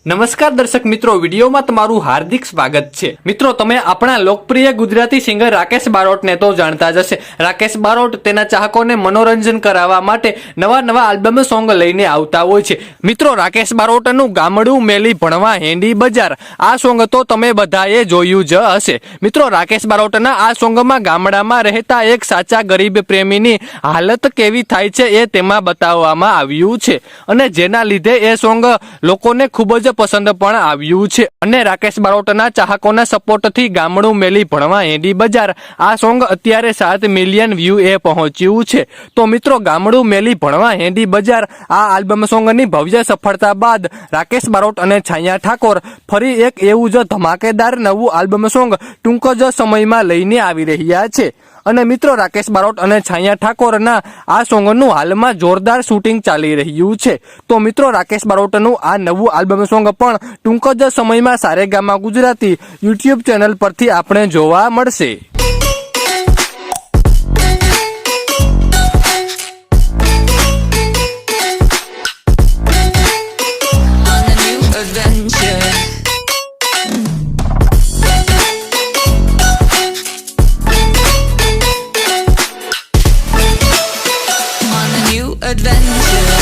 નમસ્કાર દર્શક મિત્રો, વિડીયોમાં તમારું હાર્દિક સ્વાગત છે। મિત્રો, તમે આપણા લોકપ્રિય ગુજરાતી સિંગર રાકેશ બારોટને તો જાણતા જ હશે। રાકેશ બારોટ તેના ચાહકોને મનોરંજન કરાવવા માટે નવા આલ્બમ સોંગ લઈને આવતા હોય છે। મિત્રો, રાકેશ બારોટનું ગામડું મેલી ભણવા હેંડી બજાર આ સોંગ તો તમે બધાએ જોયું જ હશે। મિત્રો, રાકેશ બારોટના આ સોંગમાં ગામડામાં રહેતા એક સાચા ગરીબ પ્રેમીની હાલત કેવી થાય છે એ તેમાં બતાવવામાં આવ્યું છે અને જેના લીધે એ સોંગ લોકોને ખૂબ જ પસંદ પણ આવ્યું છે અને રાકેશ બારોટના ચાહકોના સપોર્ટથી ગામડું મેલી ભણવા હેંડી બજાર આ સોંગ અત્યારે 7 મિલિયન વ્યૂ એ પહોંચ્યું છે। તો મિત્રો, ગામડું મેલી ભણવા હેંડી બજાર આ આલ્બમ સોંગની ભવ્ય સફળતા બાદ રાકેશ બારોટ અને છાયા ઠાકોર ફરી એક એવું જ ધમાકેદાર નવું આલ્બમ સોંગ ટૂંક જ સમયમાં લઈને આવી રહ્યા છે અને મિત્રો, રાકેશ બારોટ અને છાયા ઠાકોરના આ સોંગનું હાલમાં જોરદાર શૂટિંગ ચાલી રહ્યું છે। તો મિત્રો, રાકેશ બારોટનું આ નવું આલ્બમ સોંગ પણ ટૂંક જ સમયમાં સારેગામા ગુજરાતી યુટ્યુબ ચેનલ પરથી આપણે જોવા મળશે। Adventure.